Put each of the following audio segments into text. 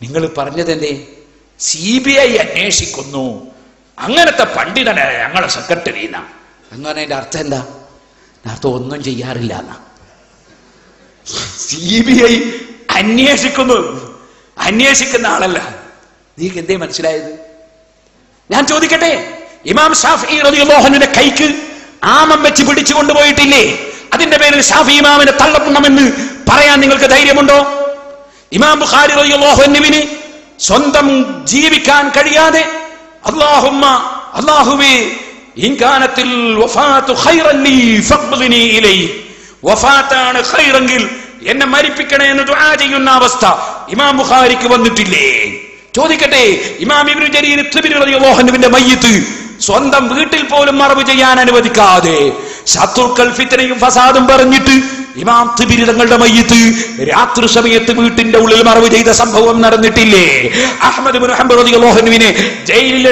നിങ്ങൾ പറഞ്ഞതെന്തേ? CBI അന്വേഷിക്കുന്നു, അങ്ങനത്തെ പണ്ഡിതനെ ഞങ്ങളെ സെക്രട്ടറി എന്നാ. എന്ന് പറഞ്ഞതിന്റെ അർത്ഥം എന്താ? അർത്ഥം ഒന്നും ചെയ്യാറില്ല എന്നാ. CBI അന്വേഷിക്കുന്ന ആളല്ല. നീക്ക് എന്തേ മനസ്സിലായത്? ഞാൻ ചോദിക്കട്ടെ, ഇമാം ഷാഫിഈ റളിയല്ലാഹു അൻഹുവിന്റെ കൈക്ക് ആമം വെച്ച് പിടിച്ചു കൊണ്ടുപോയിട്ടില്ലേ? അതിന്റെ പേരിൽ ഷാഫി ഇമാമിനെ തള്ളണമെന്ന് പറയാൻ നിങ്ങൾക്ക് ധൈര്യമുണ്ടോ? ഇമാം ബുഖാരി റളിയല്ലാഹു അൻഹുവിന് സ്വന്തം ജീവിക്കാൻ കഴിയാതെ അല്ലാഹുവേ ഇൻ കാനത്തിൽ വഫാതു ഖൈറൻ ലീ ഫഖ്ബിനി ഇലൈഹി, വഫാത്താണ് ഖൈറെങ്കിൽ എന്നെ മരിപ്പിക്കണേ എന്ന് ദുആ ചെയ്യുന്ന അവസ്ഥ ഇമാം ബുഖാരിക്ക് വന്നിട്ടില്ലേ? ചോദിക്കട്ടെ, ഇമാം ഇബ്നു ജരീർ തുബരി റളിയല്ലാഹു അൻഹുവിന്റെ മയ്യിത്ത് സ്വന്തം വീട്ടിൽ പോലും മറവ് ചെയ്യാൻ അനുവദിക്കാതെ ശത്രുക്കൾ ഫിത്നയും ഫസാദും പറഞ്ഞിട്ട് ഇമാം തുബരി തങ്ങളുടെ മയ്യിത്ത് രാത്രി സമയത്ത് വീട്ടിന്റെ ഉള്ളിൽ മറവ് ചെയ്ത സംഭവം നടന്നിട്ടില്ലേ? അഹ്മദ് ഇബ്നു ഹംബൽ റളിയല്ലാഹു അൻഹുവിനെ ജയിലിൽ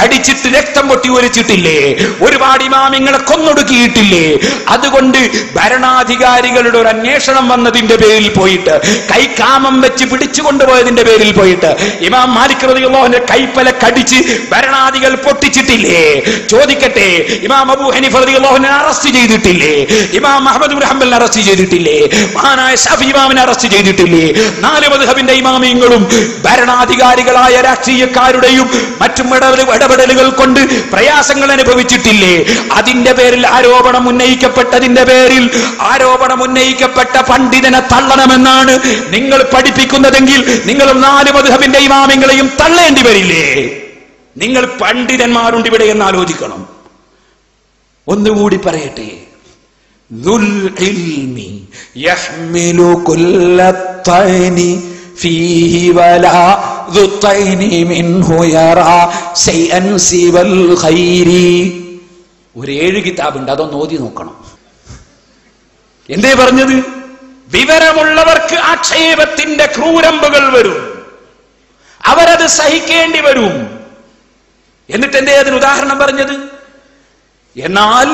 അടിച്ചിട്ട് രക്തം പൊട്ടി ഒലിച്ചിട്ടില്ലേ? ഒരുപാട് ഇമാമിങ്ങളെ കൊന്നൊടുക്കിയിട്ടില്ലേ? അതുകൊണ്ട് ഭരണാധികാരികളുടെ ഒരു അന്വേഷണം വന്നതിന്റെ പേരിൽ പോയിട്ട്, കൈക്കാമം വെച്ച് പിടിച്ചു കൊണ്ടുപോയതിന്റെ പേരിൽ പോയിട്ട് ഇമാം മാലിക് റളിയല്ലാഹു അൻഹു കൈപ്പല കടിച്ച് ഭരണാധികൾ പൊട്ടിച്ചിട്ടില്ലേ? ചോദിക്കട്ടെ, ഇമാം അബൂ ഹനീഫ റളിയല്ലാഹു അൻഹു അറസ്റ്റ് ചെയ്തിട്ടില്ലേ? ഇമാം അഹ്മദ് ഇബ്നു ഹംബലിനെ അറസ്റ്റ് ചെയ്തിട്ടില്ലേ? മഹാനായ ശാഫി ഇമാമിനെ അറസ്റ്റ് ചെയ്തിട്ടില്ലേ? 4 മദ്ഹബിന്റെ ഇമാമിങ്ങളും ഭരണാധികാരികളായ രാഷ്ട്രീയക്കാരുടെയും മറ്റും ഇടപെടലുകൾ കൊണ്ട് പ്രയാസങ്ങൾ അനുഭവിച്ചിട്ടില്ലേ? അതിന്റെ പേരിൽ ആരോപണം ഉന്നയിക്കപ്പെട്ട പണ്ഡിതനെ തള്ളണമെന്നാണ് നിങ്ങൾ പഠിപ്പിക്കുന്നതെങ്കിൽ നിങ്ങൾ 4 മദ്ഹബിന്റെ ഇമാമിങ്ങളെയും തള്ളേണ്ടി വരില്ലേ? നിങ്ങൾ പണ്ഡിതന്മാരുണ്ട് ഇവിടെ എന്ന് ആലോചിക്കണം. ഒന്നുകൂടി പറയട്ടെ, ദുൽ ഇൽമി യഹ്മിലു കുല്ലത്തൈനി ഫീഹി വലാ ദുത്തൈനി മിൻഹു യറാ ശൈഅൻ സിവൽ ഖൈരി. ഒരു 7 കിതാബുണ്ട്, അതൊന്ന് ഓതി നോക്കണം. എന്തേ പറഞ്ഞത്? വിവരമുള്ളവർക്ക് ആക്ഷേപത്തിന്റെ ക്രൂരമ്പുകൾ വരും, അവരത് സഹിക്കേണ്ടി വരും. എന്നിട്ട് എന്തേ അതിന് ഉദാഹരണം പറഞ്ഞത്? എന്നാൽ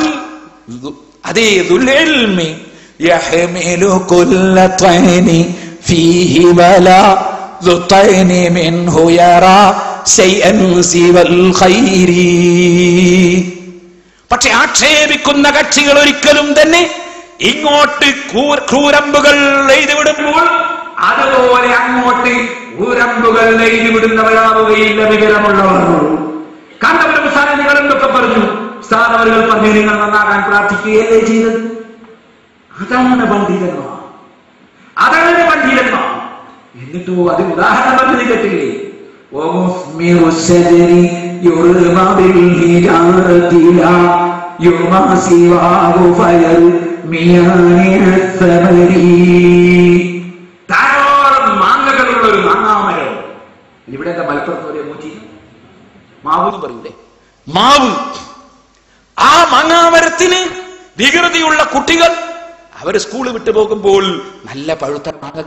അതേ ദുൽ ഇൽമി യഹ്മിലു കുല്ലത്തൈനി ഫീഹി വലാ ദുത്തൈനി മിൻഹു യറാ ശൈഅൻ സിവൽ ഖൈരി. പക്ഷെ ആക്ഷേപിക്കുന്ന കക്ഷികൾ ഒരിക്കലും തന്നെ ഇങ്ങോട്ട് ക്രൂരമ്പുകൾ എഴുതിവിടുമ്പോൾ അതുപോലെ അങ്ങോട്ട് ക്രൂരമ്പുകൾ എഴുതിവിടുന്നവരാവുകയില്ല വിവരമുള്ളവർ. കണ്ടവരും സാധനങ്ങൾ എന്തൊക്കെ പറഞ്ഞു? സ്ഥാനവരുകൾ പറഞ്ഞു നിങ്ങൾ നന്നാകാൻ പ്രാർത്ഥിക്കുകയല്ലേ ചെയ്തത്? അതാണ് പണ്ഡിതന്മാർ. എന്നിട്ടോ അത് ഉദാഹരണം പറഞ്ഞു കേട്ടില്ലേ? ധാരാളം മാങ്ങകളുള്ള ഒരു മാങ്ങാമരം. ഇവിടെ എന്താ മലപ്പുറത്ത് ഒരു മൂച്ചി മാവ് എന്ന് പറയൂലേ, മാവ്. ആ മാങ്ങാമരത്തിന് വികൃതിയുള്ള കുട്ടികൾ അവര് സ്കൂള് വിട്ടു പോകുമ്പോൾ നല്ല പഴുത്ത മാങ്ങ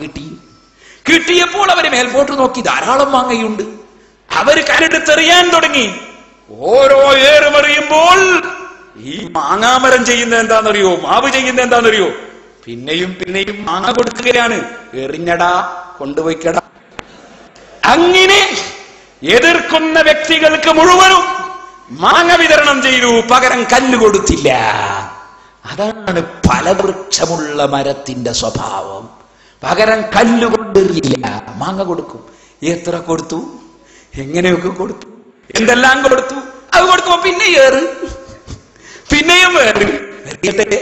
കിട്ടിയപ്പോൾ അവര് മേൽപോട്ട് നോക്കി, ധാരാളം മാങ്ങയുണ്ട്. അവര് കരടുത്തെറിയാൻ തുടങ്ങി. ഓരോ ഏറുമെറിയുമ്പോൾ ഈ മാങ്ങാമരം ചെയ്യുന്ന എന്താണെന്നറിയോ, മാവ് ചെയ്യുന്ന എന്താണെന്നറിയോ? പിന്നെയും മാങ്ങ കൊടുക്കുകയാണ്. എറിഞ്ഞടാ, കൊണ്ടുപോയിക്കടാ. അങ്ങനെ എതിർക്കുന്ന വ്യക്തികൾക്ക് മുഴുവനും മാങ്ങ വിതരണം ചെയ്തു, പകരം കല്ല് കൊടുത്തില്ല. അതാണ് ഫലവൃക്ഷമുള്ള മരത്തിന്റെ സ്വഭാവം. പകരം കല്ലുകൊണ്ടെറിയില്ല, മാങ്ങ കൊടുക്കും. എത്ര കൊടുത്തു, എങ്ങനെയൊക്കെ കൊടുത്തു, എന്തെല്ലാം കൊടുത്തു. അത് കൊടുക്കുമ്പോ പിന്നെയും എറിയട്ടെ.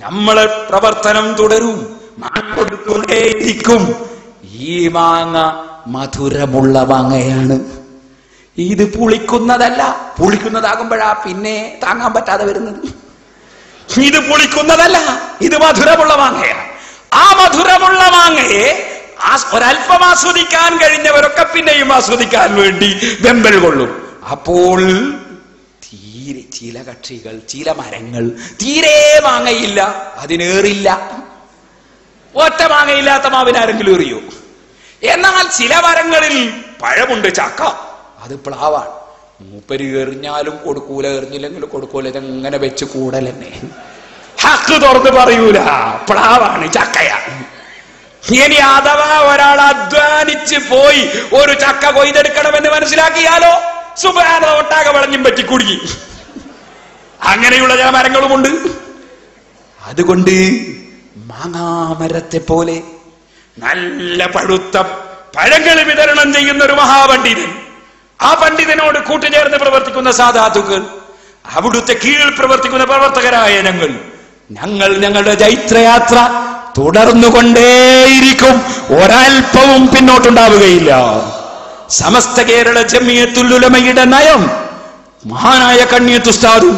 നമ്മളെ പ്രവർത്തനം തുടരും, മാങ്ങ കൊടുത്തുകൊണ്ടേയിരിക്കും. ഈ മാങ്ങ മധുരമുള്ള മാങ്ങയാണ്. ഇത് പുളിക്കുന്നതല്ല. പുളിക്കുന്നതാകുമ്പോഴാ പിന്നെ താങ്ങാൻ പറ്റാതെ വരുന്നത്. ഇത് പുളിക്കുന്നതല്ല, ഇത് മധുരമുള്ള മാങ്ങയാണ്. ആ മധുരമുള്ള മാങ്ങയെ ഒരല്പം ആസ്വദിക്കാൻ കഴിഞ്ഞവരൊക്കെ പിന്നെയും ആസ്വദിക്കാൻ വേണ്ടി വെമ്പൽ കൊള്ളും. അപ്പോൾ തീരെ ചില കക്ഷികൾ, ചില മരങ്ങൾ തീരെ മാങ്ങയില്ല, അതിനേറില്ല. ഒറ്റ മാങ്ങയില്ലാത്ത മാവിനാരെങ്കിലും എറിയോ? എന്നാൽ ചില മരങ്ങളിൽ പഴമുണ്ട്, ചക്ക, അത് പ്ലാവാണ്. മൂപ്പര് എറിഞ്ഞാലും കൊടുക്കൂല, എറിഞ്ഞില്ലെങ്കിലും കൊടുക്കൂല. ഇതെങ്ങനെ വെച്ച് കൂടലെന്നെ, ഹക്ക് തുറന്ന് പറയൂല. പ്ലാവാണ്, ചക്കയാണ്. ഇനി അഥവാ ഒരാൾ അധ്വാനിച്ച വിഷമിച്ച് പോയി ഒരു ചക്ക കൊയ്തെടുക്കണമെന്ന് മനസ്സിലാക്കിയാലോ സുബ്ഹാനല്ലാഹ് ഒട്ടാകെ വളഞ്ഞും പറ്റി കുടുങ്ങി. അങ്ങനെയുള്ള ചില മരങ്ങളുമുണ്ട്. അതുകൊണ്ട് മാങ്ങാമരത്തെ പോലെ നല്ല പഴുത്ത പഴങ്ങൾ വിതരണം ചെയ്യുന്ന ഒരു മഹാപണ്ഡിതൻ, ആ പണ്ഡിതനോട് കൂട്ടുചേർന്ന് പ്രവർത്തിക്കുന്ന സാധാതുക്കൾ, അവിടുത്തെ കീഴിൽ പ്രവർത്തിക്കുന്ന പ്രവർത്തകരായ ഞങ്ങൾ ഞങ്ങളുടെ ജൈത്രയാത്ര തുടർന്നുകൊണ്ടേയിരിക്കും. ഒരൽപ്പവും പിന്നോട്ടുണ്ടാവുകയില്ല. സമസ്ത കേരള ജമിയത്തുൽ ഉലമയുടെ നയം മഹാനായ കണ്ണിയത്ത് ഉസ്താദും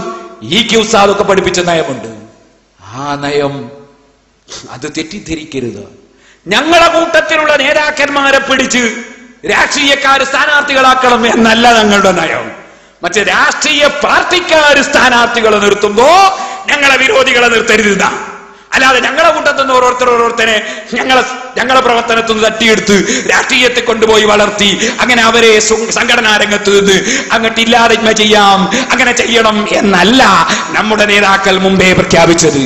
ഇ.കെ. ഉസ്താദൊക്കെ പഠിപ്പിച്ച നയമുണ്ട്. ആ നയം അത് തെറ്റിദ്ധരിക്കരുത്. ഞങ്ങളെ കൂട്ടത്തിലുള്ള നേതാക്കന്മാരെ പിടിച്ച് രാഷ്ട്രീയക്കാർ സ്ഥാനാർത്ഥികളാക്കണം എന്നല്ല ഞങ്ങളുടെ നയം. മറ്റേ രാഷ്ട്രീയ പാർട്ടിക്കാർ സ്ഥാനാർത്ഥികളെ നിർത്തുമ്പോ ഞങ്ങളെ വിരോധികളെ നിർത്തരുത്. അല്ലാതെ ഞങ്ങളെ കൂട്ടത്തുനിന്ന് ഓരോരുത്തരെ ഞങ്ങളെ പ്രവർത്തനത്തിൽ നിന്ന് തട്ടിയെടുത്ത് രാഷ്ട്രീയത്തെ കൊണ്ടുപോയി വളർത്തി അങ്ങനെ അവരെ സംഘടനാ രംഗത്ത് നിന്ന് അങ്ങോട്ട് ഇല്ലായ്മ ചെയ്യാം, അങ്ങനെ ചെയ്യണം എന്നല്ല നമ്മുടെ നേതാക്കൾ മുമ്പേ പ്രഖ്യാപിച്ചത്.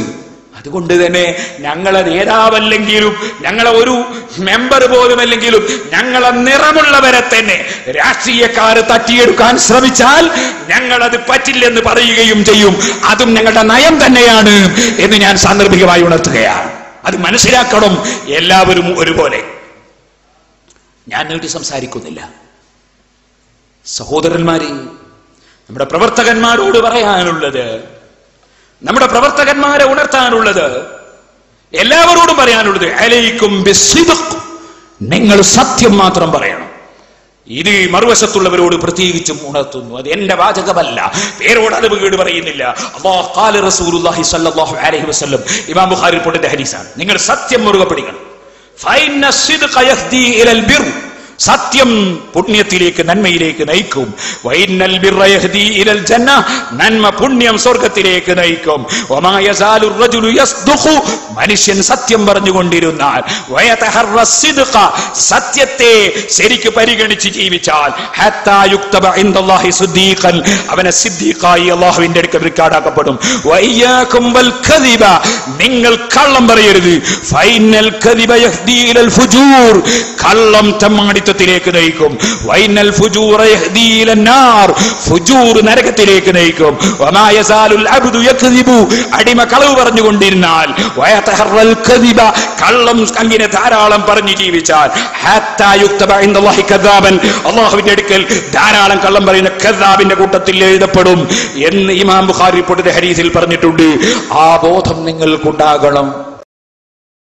അതുകൊണ്ട് തന്നെ ഞങ്ങളെ നേതാവല്ലെങ്കിലും ഞങ്ങളെ ഒരു മെമ്പർ പോലും അല്ലെങ്കിലും ഞങ്ങളെ നിറമുള്ളവരെ തന്നെ രാഷ്ട്രീയക്കാർ തട്ടിയെടുക്കാൻ ശ്രമിച്ചാൽ ഞങ്ങളത് പറ്റില്ലെന്ന് പറയുകയും ചെയ്യും. അതും ഞങ്ങളുടെ നയം തന്നെയാണ് എന്ന് ഞാൻ സാന്ദർഭികമായി ഉണർത്തുകയാണ്. അത് മനസ്സിലാക്കണം എല്ലാവരും ഒരുപോലെ. ഞാൻ നീട്ടി സംസാരിക്കുന്നില്ല. സഹോദരന്മാരെ, നമ്മുടെ പ്രവർത്തകന്മാരോട് പറയാനുള്ളത്, നമ്മുടെ പ്രവർത്തകന്മാരെ ഉണർത്താനുള്ളത്, എല്ലാവരോടും പറയാനുള്ളത്, അലൈക്കും ബിസ്സിദ്ഖ്, നിങ്ങൾ സത്യം മാത്രം പറയണം. ഇത് മറുവശത്തുള്ളവരോട് പ്രത്യേകിച്ചും ഉണർത്തുന്നു. അത് എന്റെ വാചകമല്ല, പേരോട് അറിവ് കേട് പറയുന്നില്ല. അല്ലാഹു ഖാല റസൂലുള്ളാഹി സ്വല്ലല്ലാഹു അലൈഹി വസല്ലം, ഇമാം ബുഖാരി റിപ്പോർട്ടിന്റെ ഹദീസാണ്. നിങ്ങൾ സത്യം മുറുകെ പിടിക്കണം. ഫൈന സിദ്ഖ യഹ്ദി ഇലൽ ബിർ, സത്യം പുണ്യത്തിലേക്ക് നന്മയിലേക്ക് നയിക്കും. വൈനൽ ബിർറ യഹ്ദി ഇലൽ ജന്ന, നന്മ പുണ്യം സ്വർഗ്ഗത്തിലേക്ക് നയിക്കും. വമാ യസാലു റജുലു യസ്ദഖു, മനുഷ്യൻ സത്യം പറഞ്ഞുകൊണ്ടിരുന്നാൽ, വയതഹറ സിദ്ഖ, സത്യത്തെ ശരിക്ക് പരിഗണിച്ച് ജീവിച്ചാൽ, ഹത്താ യുക്തബ ഇൻദല്ലാഹി സിദ്ദീഖൻ, അവനെ സിദ്ദീഖായി അല്ലാഹുവിന്റെ അടുക്കൽ റിക്കാർഡാക്കപ്പെടും. വഇയ്യാകും വൽ കദിബ, നിങ്ങൾ കള്ളം പറയരുത്. ഫൈനൽ കദിബ യഹ്ദി ഇലൽ ഫുജൂർ, കള്ളം തമ്മാടിത്തത്തിലേക്ക് നയിക്കും. വൈനൽ ഫുജൂറ യഹ്ദി ഇലൻ നാർ, ഫുജൂർ നരകത്തിലേക്ക് നയിക്കും. വമാ യസാലുൽ അബ്ദു യക്ദിബു, അടിമ കളവ് പറഞ്ഞുകൊണ്ടിരുന്നാൽ, വയതഹറൽ കദിബ, കള്ളം അങ്ങനെ ധാരാളം പറഞ്ഞു ജീവിച്ചാൽ, ഹത്താ യുക്തബ ഇൻദല്ലാഹി കദാബൻ, അല്ലാഹുവിന്റെ അടുക്കൽ ധാരാളം കള്ളം പറയുന്ന കദാബിന്റെ കൂട്ടത്തിൽ എഴുതപ്പെടും എന്ന് ഇമാം ബുഖാരി റിപ്പോർട്ടിന്റെ ഹദീസിൽ പറഞ്ഞിട്ടുണ്ട്. ആ ബോധം നിങ്ങൾക്കുണ്ടാകണം.